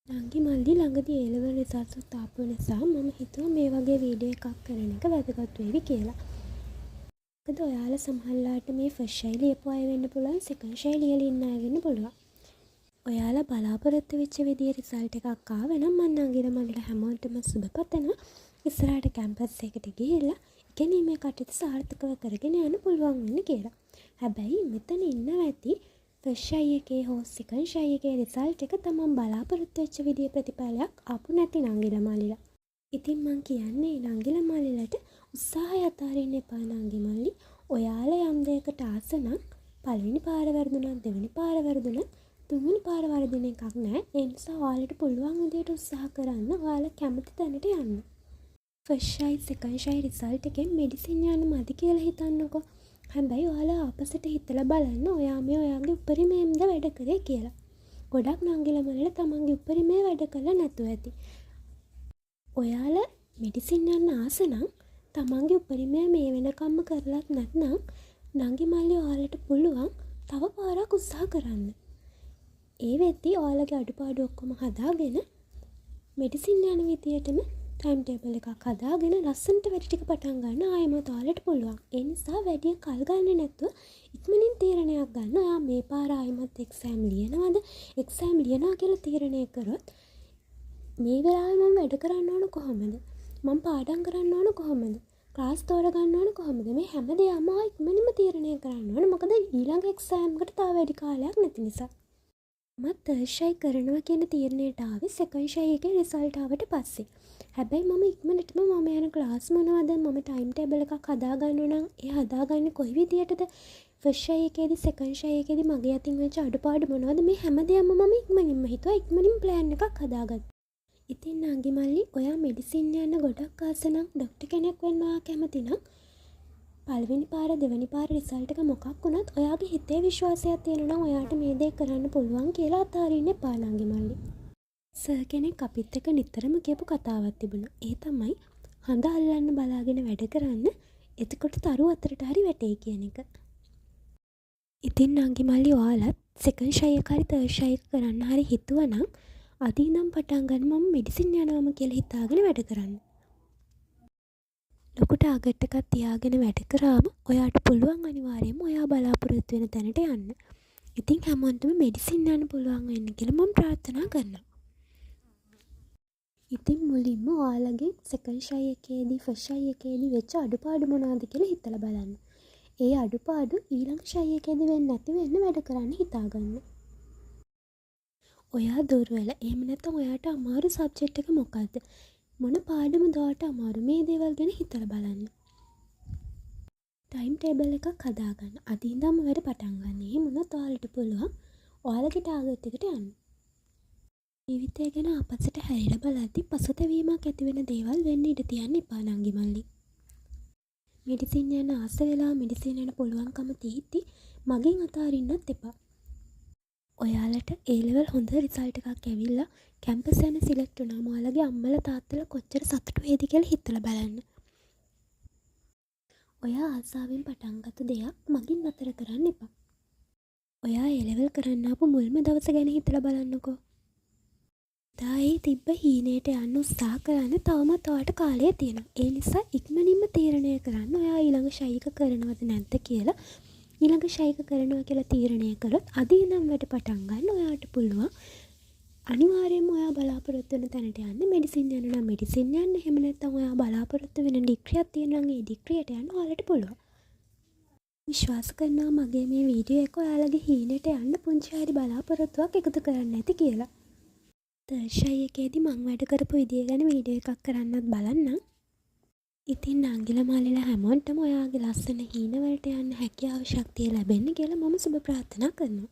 නංගි මල්ලි ළඟදී A level results ආපු නිසා මම හිතුවා මේ වගේ වීඩියෝ එකක් කරන එක වැදගත් වෙවි කියලා. මොකද ඔයාලා සමහරලාට මේ ෆස්ට් ෂයි ලියපු අය වෙන්න පුළුවන්, සෙකන්ඩ් ෂයි ලියලා ඉන්න අය වෙන්න පුළුවන්. ඔයාලා බලාපොරොත්තු වෙච්ච විදිහේ රිසල්ට් එකක් ආව නම් මම නංගිලා මල්ලිලා හැමෝටම සුබ පතනවා. ඉස්සරහට කැම්පස් එකට ගිහිල්ලා ඉගෙනීමේ කටයුතු සාර්ථකව කරගෙන යන්න පුළුවන් වෙන්න කියලා. හැබැයි මෙතන ඉන්නවා ඇති ෆස්ට් ෂයි එකේ හෝ සෙකන්ඩ් ෂයි එකේ රිසල්ට් එක තමන් බලාපොරොත්තු වෙච්ච විදිහේ ප්‍රතිඵලයක් ආපු නැති නංගිලා මල්ලිලා. ඉතින් මං කියන්නේ නංගිලා මල්ලිලට උත්සාහය අතාරින්න එපා නංගි මල්ලි. ඔයාලා යම් දෙයකට ආස නම් පළවෙනි පාර වැරදුනත් දෙවෙනි පාර වැරදුනත් තුන්වෙනි පාර වරදින එකක් නෑ. ඒ නිසා ඔයාලට පුළුවන් විදිහට උත්සාහ කරන්න. ඔයාලා කැමති තැනට යන්න. First shy second shy result එකෙන් මෙඩිසින් යන්න මදි කියලා හිතන්නකෝ. හැබැයි ඔයාලා ආපසට හිතලා බලන්න ඔයා මේ ඔයාගේ උපරිමයෙන්ද වැඩ කරේ කියලා. ගොඩක් නංගිලා මල්ලිලා තමන්ගේ උපරිමයේ වැඩ කළා නැතුව ඇති. ඔයාලා මෙඩිසින් යන්න ආස නම් තමන්ගේ උපරිමය මේ වෙනකම්ම කරලත් නැත්නම් නංගි මල්ලි ඔයාලට පුළුවන් තව පාරක් උත්සාහ කරන්න. ඒ වෙද්දී ඔයාලගේ අඩුපාඩු ඔක්කොම හදාගෙන මෙඩිසින් යන විදියටම ටයිම් ටේබල් එකක් හදාගෙන ලස්සනට වැඩ ටික පටන් ගන්න ආයෙමත් ඔයාලට පුළුවන්. ඒ නිසා වැඩි කල් ගන්න නැතුව ඉක්මනින් තීරණයක් ගන්න. ඔයා මේ පාර ආයෙමත් එක්සෑම් ලියනවද? එක්සෑම් ලියනවා කියලා තීරණය කරොත් මේ වෙලාවේ මම වැඩ කරන්න ඕන කොහොමද? මම පාඩම් කරන්න ඕන කොහොමද? ක්ලාස් තෝරගන්න ඕන කොහොමද? මේ හැම දෙයක්ම ඉක්මනින්ම තීරණය කරන්න ඕන. මොකද ඊළඟ එක්සෑම් එකට තව වැඩි කාලයක් නැති නිසා. මම තර්ඩ් ෂයි කරනවා කියන තීරණයට ආවේ සෙකන්ඩ් ෂයි එකේ රිසල්ට් ආවට පස්සේ. හැබැයි මම ඉක්මනටම මම යන ක්ලාස් මොනවද? මම ටයිම් ටේබල් එකක් හදාගන්න නම් ඒ හදාගන්නේ කොයි විදියටද? ෆස්ට් ෂයි එකේදී සෙකන්ඩ් ෂයි එකේදී මගේ අතින් වෙච්ච අඩුපාඩු මොනවද? මේ හැම දෙයක්ම මම ඉක්මනින්ම හිතුවා. ඉක්මනින් ප්ලෑන් එකක් හදාගත්තා. ඉතින් නංගි මල්ලි ඔයා මෙඩිසින් යන්න ගොඩක් ආස නම් ඩොක්ටර් කෙනෙක් වෙන්න ඔයා කැමති නම් පළවෙනි පාර දෙවෙනි පාර රිසල්ට් එක මොකක් වුණත් ඔයාගේ හිතේ විශ්වාසයක් තියෙනවා නම් ඔයාට මේ දේ කරන්න පුළුවන් කියලා අතාරින්න එපා නංගි මල්ලි. සර් කෙනෙක් අපිත් එක්ක නිතරම කියපු කතාවක් තිබුණා. ඒ තමයි හඳ අල්ලන්න බලාගෙන වැඩ කරන්න. එතකොට තරු අතරට හරි වැටේ කියන එක. ඉතින් නංගි මල්ලි ඔයාලත් සෙකන්ඩ් ෂයි එක හරි තර්ඩ් ෂයි එක කරන්න හරි හිතුවනම් අද ඉඳන් පටන් ගන්න මම මෙඩිසින් යනවාම කියලා හිතාගෙන වැඩ කරන්න. ලොකු ටාගට් එකක් තියාගෙන වැඩ කරාම ඔයාට පුළුවන් අනිවාර්යයෙන්ම ඔයා බලාපොරොත්තු වෙන තැනට යන්න. ඉතින් හැමෝටම මෙඩිසින් යන්න පුළුවන් වෙන්න කියලා මම ප්‍රාර්ථනා කරනවා. ඉතින් මුලින්ම ඔයාලගේ සෙකන්ඩ් ෂයි එකේදී ෆස්ට් ෂයි එකේදී වෙච්ච අඩුපාඩු මොනවද කියලා හිතලා බලන්න. ඒ අඩුපාඩු ඊළඟ ෂයි එකේදී වෙන්නේ නැති වෙන්න වැඩ කරන්න හිතාගන්න. ඔයා දුර්වල. එහෙම නැත්නම් ඔයාට අමාරු සබ්ජෙක්ට් එක මොකද්ද? මොන පාඩමද ඔයාට අමාරු? මේ දේවල් ගැන හිතලා බලන්න. ටයිම් ටේබල් එකක් හදාගන්න. අද ඉඳන්ම වැඩ පටන් ගන්න. එහෙම වුණොත් ඔයාලට පුළුවන් ඔයාලගේ ටාගට් එකට යන්න. ජීවිතය ගැන අපසට හැරිලා බලද්දි පසුතැවීමක් ඇති වෙන දේවල් වෙන්න ඉඩ තියන්න එපා නංගි මල්ලි. මෙඩිසින් යන ආස වෙලා මෙඩිසින් යන පුළුවන්කම තියෙද්දි මගෙන් අතාරින්නත් එපා. ඔයාලට A level හොඳ රිසල්ට් එකක් ඇවිල්ලා කැම්පස් යන සිලෙක්ට් වුණාම ඔයාලගේ අම්මලා තාත්තලා කොච්චර සතුටු වෙයිද කියලා හිතලා බලන්න. ඔයා ආසාවෙන් පටන් ගත්ත දෙයක් මගින් නතර කරන්න එපා. ඔයා A level කරන්න ආපු මුල්ම දවස ගැන හිතලා බලන්නකෝ. තායි තිබ්බ හීනේට යන්න උත්සාහ කරන්න තවමත් ඔයාට කාලය තියෙනවා. ඒ නිසා ඉක්මනින්ම තීරණය කරන්න ඔයා ඊළඟ ෂයි එක කරනවද නැද්ද කියලා. ඊළඟ ෂයි එක කරනවා කියලා තීරණය කළොත් අද ඉඳන් වැඩ පටන් ගන්න ඔයාට පුළුවන්. අනිවාර්යයෙන්ම ඔයා බලාපොරොත්තු වෙන තැනට යන්න. මෙඩිසින් යන්න නම් මෙඩිසින් යන්න. එහෙම නැත්නම් ඔයා බලාපොරොත්තු වෙන ඩිග්‍රියක් තියෙනවා නම් ඒ ඩිග්‍රියට යන්න ඔයාලට පුළුවන්. විශ්වාස කරනවා මගේ මේ වීඩියෝ එක ඔයාලගේ හීනෙට යන්න පුංචි හරි බලාපොරොත්තුවක් එකතු කරන්න ඇති කියලා. තර්ඩ් ෂයි එකේදී මම වැඩ කරපු විදිය ගැන වීඩියෝ එකක් කරන්නත් බලන්න. ඉතින් නංගිලා මල්ලිලා හැමෝටම ඔයාගේ ලස්සන හීන වලට යන්න හැකියාව ශක්තිය ලැබෙන්න කියලා මම සුබ ප්‍රාර්ථනා කරනවා.